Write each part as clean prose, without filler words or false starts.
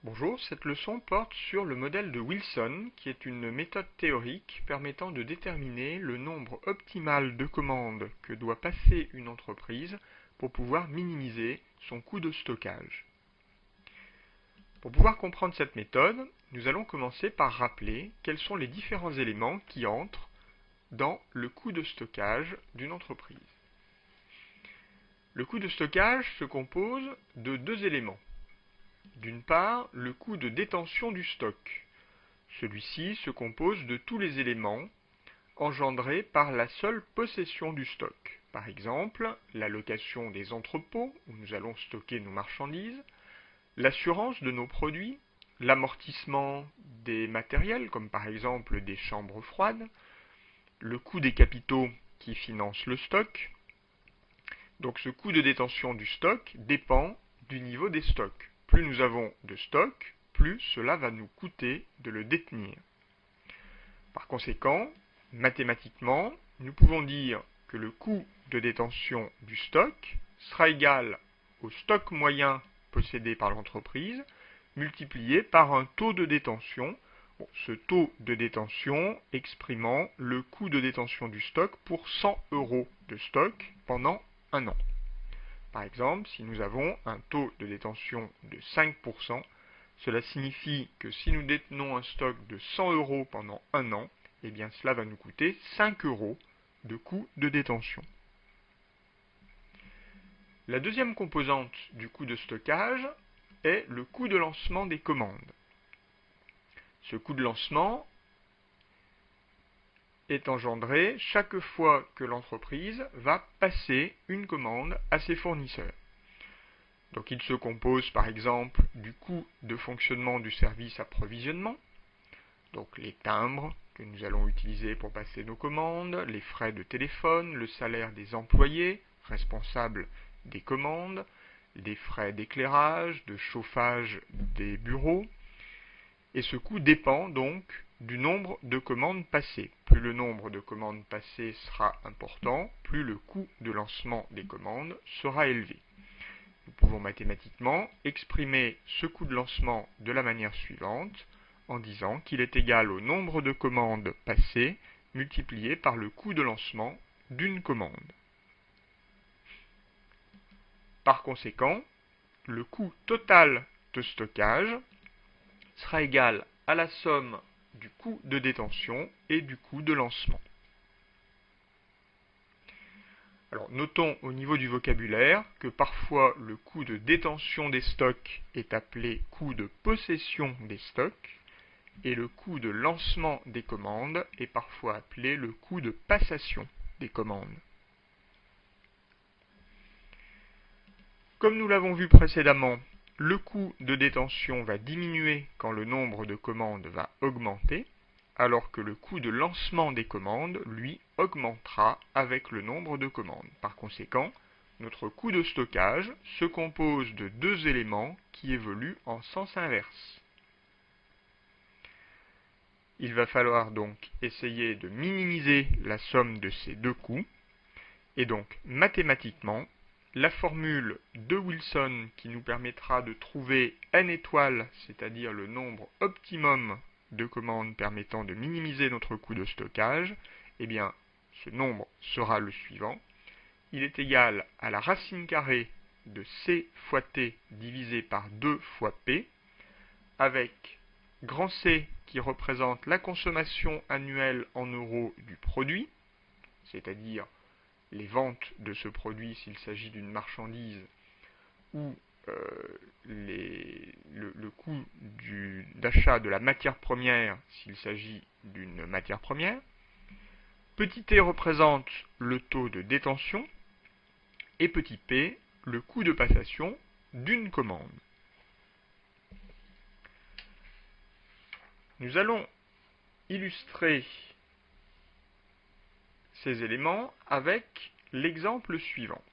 Bonjour, cette leçon porte sur le modèle de Wilson, qui est une méthode théorique permettant de déterminer le nombre optimal de commandes que doit passer une entreprise pour pouvoir minimiser son coût de stockage. Pour pouvoir comprendre cette méthode, nous allons commencer par rappeler quels sont les différents éléments qui entrent dans le coût de stockage d'une entreprise. Le coût de stockage se compose de deux éléments. D'une part, le coût de détention du stock. Celui-ci se compose de tous les éléments engendrés par la seule possession du stock. Par exemple, la location des entrepôts où nous allons stocker nos marchandises, l'assurance de nos produits, l'amortissement des matériels comme par exemple des chambres froides, le coût des capitaux qui financent le stock. Donc ce coût de détention du stock dépend du niveau des stocks. Plus nous avons de stock, plus cela va nous coûter de le détenir. Par conséquent, mathématiquement, nous pouvons dire que le coût de détention du stock sera égal au stock moyen possédé par l'entreprise multiplié par un taux de détention. Ce taux de détention exprimant le coût de détention du stock pour 100 € de stock pendant un an. Par exemple, si nous avons un taux de détention de 5%, cela signifie que si nous détenons un stock de 100 € pendant un an, eh bien cela va nous coûter 5 € de coût de détention. La deuxième composante du coût de stockage est le coût de lancement des commandes. Ce coût de lancement est engendré chaque fois que l'entreprise va passer une commande à ses fournisseurs. Donc il se compose par exemple du coût de fonctionnement du service approvisionnement, donc les timbres que nous allons utiliser pour passer nos commandes, les frais de téléphone, le salaire des employés responsables des commandes, les frais d'éclairage, de chauffage des bureaux. Et ce coût dépend donc du nombre de commandes passées. Plus le nombre de commandes passées sera important, plus le coût de lancement des commandes sera élevé. Nous pouvons mathématiquement exprimer ce coût de lancement de la manière suivante, en disant qu'il est égal au nombre de commandes passées multiplié par le coût de lancement d'une commande. Par conséquent, le coût total de stockage sera égal à la somme du coût de détention et du coût de lancement. Alors, notons au niveau du vocabulaire que parfois le coût de détention des stocks est appelé coût de possession des stocks et le coût de lancement des commandes est parfois appelé le coût de passation des commandes. Comme nous l'avons vu précédemment, le coût de détention va diminuer quand le nombre de commandes va augmenter, alors que le coût de lancement des commandes, lui, augmentera avec le nombre de commandes. Par conséquent, notre coût de stockage se compose de deux éléments qui évoluent en sens inverse. Il va falloir donc essayer de minimiser la somme de ces deux coûts, et donc mathématiquement, la formule de Wilson qui nous permettra de trouver n étoiles, c'est-à-dire le nombre optimum de commandes permettant de minimiser notre coût de stockage, eh bien, ce nombre sera le suivant. Il est égal à la racine carrée de C fois T divisé par 2 fois P, avec grand C qui représente la consommation annuelle en euros du produit, c'est-à-dire les ventes de ce produit s'il s'agit d'une marchandise ou le coût d'achat de la matière première s'il s'agit d'une matière première. Petit t représente le taux de détention et petit p le coût de passation d'une commande. Nous allons illustrer ces éléments avec l'exemple suivant.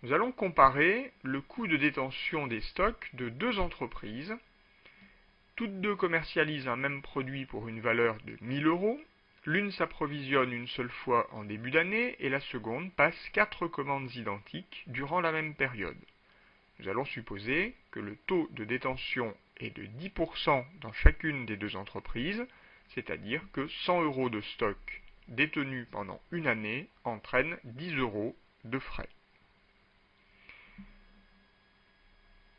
Nous allons comparer le coût de détention des stocks de deux entreprises. Toutes deux commercialisent un même produit pour une valeur de 1000 €. L'une s'approvisionne une seule fois en début d'année et la seconde passe 4 commandes identiques durant la même période. nous allons supposer que le taux de détention est de 10% dans chacune des deux entreprises, c'est-à-dire que 100 € de stock détenu pendant une année entraîne 10 € de frais.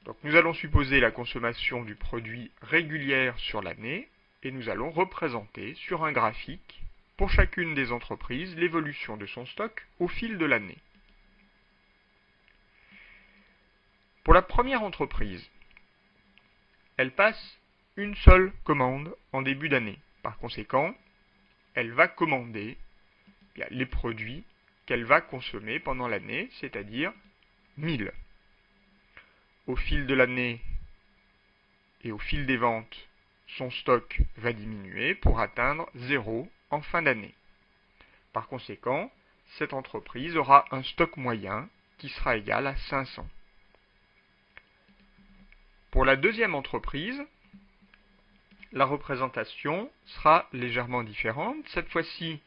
Donc nous allons supposer la consommation du produit régulière sur l'année et nous allons représenter sur un graphique pour chacune des entreprises l'évolution de son stock au fil de l'année. Pour la première entreprise, elle passe une seule commande en début d'année. Par conséquent, elle va commander les produits qu'elle va consommer pendant l'année, c'est-à-dire 1000. Au fil de l'année et au fil des ventes, son stock va diminuer pour atteindre 0 en fin d'année. Par conséquent, cette entreprise aura un stock moyen qui sera égal à 500. Pour la deuxième entreprise, la représentation sera légèrement différente. Cette fois-ci,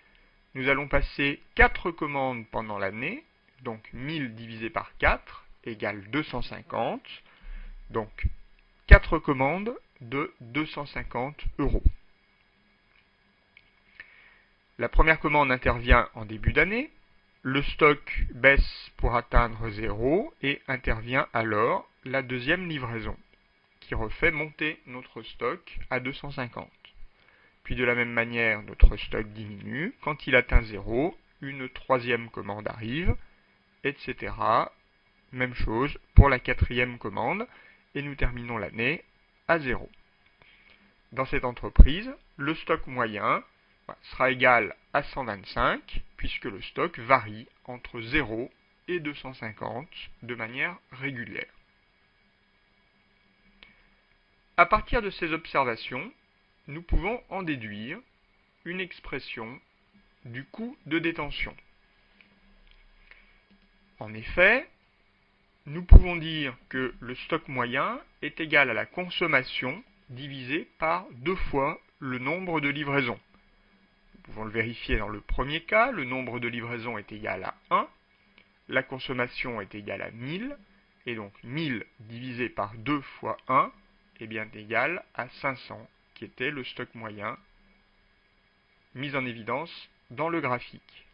nous allons passer 4 commandes pendant l'année, donc 1000 divisé par 4 égale 250. Donc 4 commandes de 250 €. La première commande intervient en début d'année, le stock baisse pour atteindre 0 et intervient alors la deuxième livraison, qui refait monter notre stock à 250. Puis de la même manière, notre stock diminue. Quand il atteint 0, une troisième commande arrive, etc. Même chose pour la quatrième commande, et nous terminons l'année à 0. Dans cette entreprise, le stock moyen sera égal à 125, puisque le stock varie entre 0 et 250 de manière régulière. À partir de ces observations, nous pouvons en déduire une expression du coût de détention. En effet, nous pouvons dire que le stock moyen est égal à la consommation divisé par 2 fois le nombre de livraisons. Nous pouvons le vérifier dans le premier cas, le nombre de livraisons est égal à 1, la consommation est égale à 1000, et donc 1000 divisé par 2 fois 1 est bien égal à 500, qui était le stock moyen mis en évidence dans le graphique.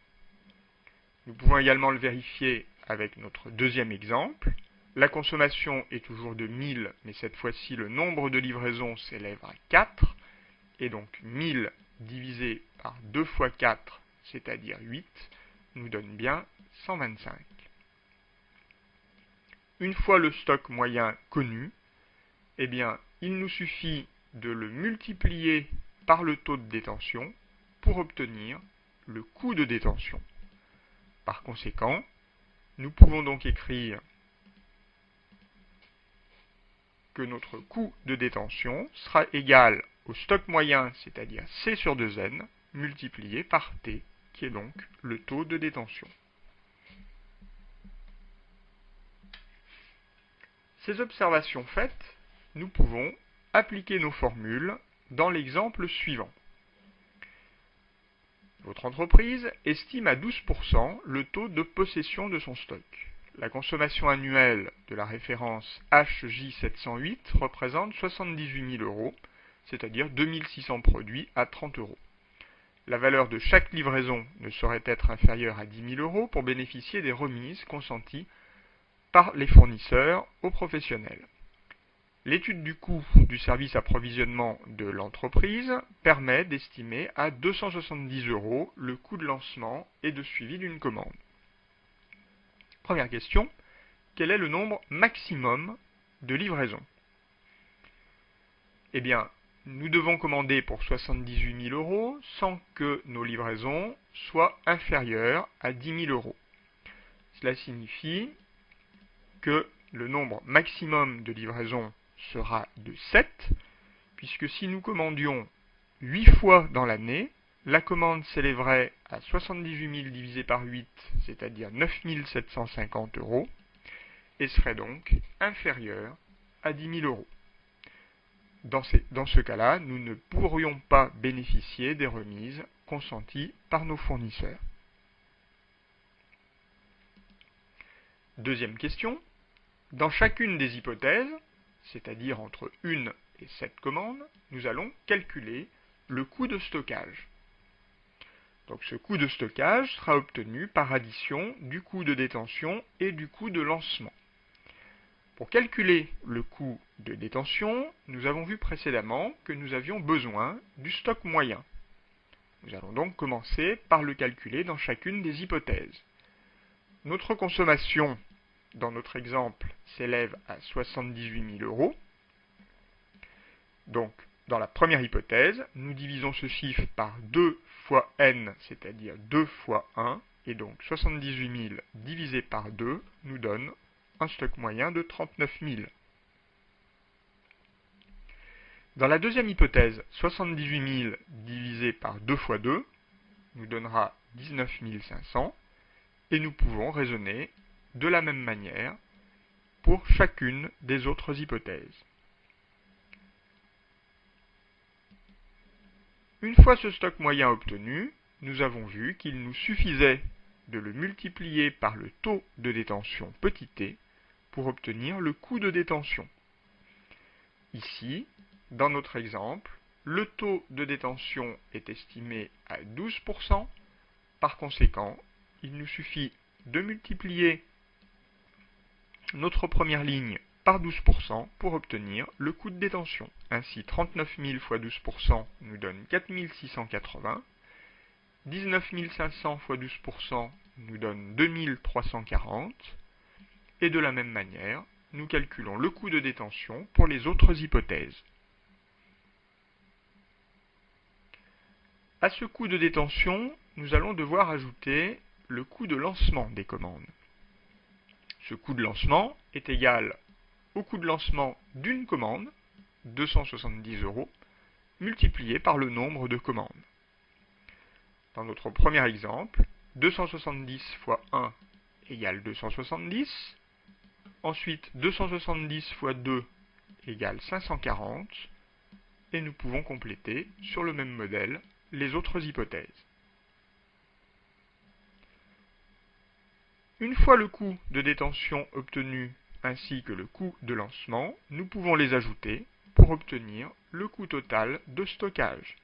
Nous pouvons également le vérifier avec notre deuxième exemple. La consommation est toujours de 1000, mais cette fois-ci le nombre de livraisons s'élève à 4, et donc 1000 divisé par 2 fois 4, c'est-à-dire 8, nous donne bien 125. Une fois le stock moyen connu, eh bien, il nous suffit de le multiplier par le taux de détention pour obtenir le coût de détention. Par conséquent, nous pouvons donc écrire que notre coût de détention sera égal au stock moyen, c'est-à-dire C sur 2N, multiplié par T, qui est donc le taux de détention. Ces observations faites, nous pouvons appliquer nos formules dans l'exemple suivant. Votre entreprise estime à 12% le taux de possession de son stock. La consommation annuelle de la référence HJ708 représente 78 000 €, c'est-à-dire 2600 produits à 30 €. La valeur de chaque livraison ne saurait être inférieure à 10 000 € pour bénéficier des remises consenties par les fournisseurs aux professionnels. L'étude du coût du service approvisionnement de l'entreprise permet d'estimer à 270 € le coût de lancement et de suivi d'une commande. Première question, quel est le nombre maximum de livraisons? Eh bien, nous devons commander pour 78 000 € sans que nos livraisons soient inférieures à 10 000 €. Cela signifie que le nombre maximum de livraisons sera de 7, puisque si nous commandions 8 fois dans l'année, la commande s'élèverait à 78 000 divisé par 8, c'est-à-dire 9 750 €, et serait donc inférieure à 10 000 €. Dans ce cas-là, nous ne pourrions pas bénéficier des remises consenties par nos fournisseurs. Deuxième question, Dans chacune des hypothèses, c'est-à-dire entre 1 et 7 commandes, nous allons calculer le coût de stockage. Donc ce coût de stockage sera obtenu par addition du coût de détention et du coût de lancement. Pour calculer le coût de détention, nous avons vu précédemment que nous avions besoin du stock moyen. Nous allons donc commencer par le calculer dans chacune des hypothèses. Notre consommation, dans notre exemple, s'élève à 78 000 €. Donc, dans la première hypothèse, nous divisons ce chiffre par 2 fois n, c'est-à-dire 2 fois 1, et donc 78 000 divisé par 2 nous donne un stock moyen de 39 000. Dans la deuxième hypothèse, 78 000 divisé par 2 fois 2 nous donnera 19 500, et nous pouvons raisonner de la même manière pour chacune des autres hypothèses. Une fois ce stock moyen obtenu, nous avons vu qu'il nous suffisait de le multiplier par le taux de détention petit t pour obtenir le coût de détention. Ici, dans notre exemple, le taux de détention est estimé à 12%. Par conséquent, il nous suffit de multiplier notre première ligne par 12% pour obtenir le coût de détention. Ainsi, 39 000 fois 12% nous donne 4 680, 19 500 fois 12% nous donne 2 340, et de la même manière, nous calculons le coût de détention pour les autres hypothèses. À ce coût de détention, nous allons devoir ajouter le coût de lancement des commandes. Ce coût de lancement est égal au coût de lancement d'une commande, 270 €, multiplié par le nombre de commandes. Dans notre premier exemple, 270 fois 1 égale 270, ensuite 270 fois 2 égale 540, et nous pouvons compléter sur le même modèle les autres hypothèses. Une fois le coût de détention obtenu ainsi que le coût de lancement, nous pouvons les ajouter pour obtenir le coût total de stockage.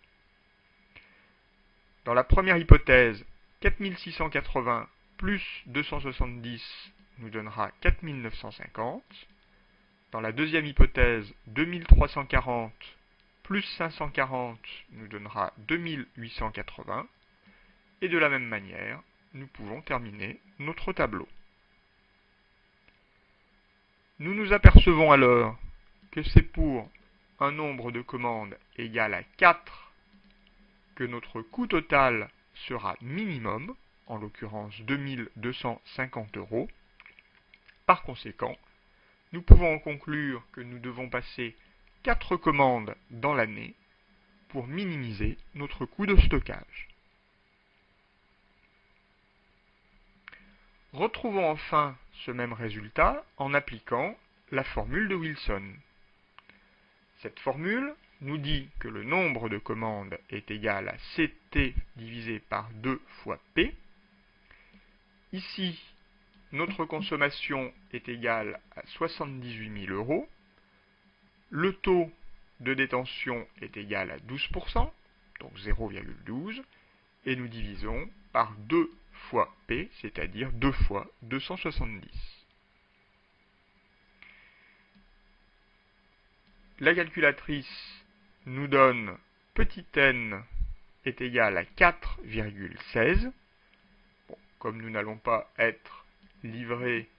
Dans la première hypothèse, 4680 plus 270 nous donnera 4950. Dans la deuxième hypothèse, 2340 plus 540 nous donnera 2880. Et de la même manière, nous pouvons terminer notre tableau. Nous nous apercevons alors que c'est pour un nombre de commandes égal à 4 que notre coût total sera minimum, en l'occurrence 2250 €. Par conséquent, nous pouvons en conclure que nous devons passer 4 commandes dans l'année pour minimiser notre coût de stockage. Retrouvons enfin ce même résultat en appliquant la formule de Wilson. Cette formule nous dit que le nombre de commandes est égal à Ct divisé par 2 fois P. Ici, notre consommation est égale à 78 000 €. Le taux de détention est égal à 12%, donc 0,12, et nous divisons par 2 fois P, c'est-à-dire 2 fois 270. La calculatrice nous donne petit n est égal à 4,16. Bon, comme nous n'allons pas être livrés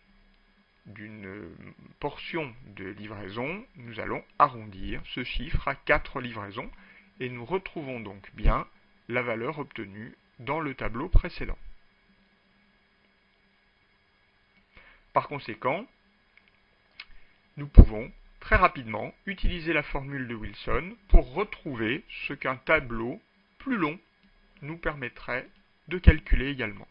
d'une portion de livraison, nous allons arrondir ce chiffre à 4 livraisons et nous retrouvons donc bien la valeur obtenue dans le tableau précédent. Par conséquent, nous pouvons très rapidement utiliser la formule de Wilson pour retrouver ce qu'un tableau plus long nous permettrait de calculer également.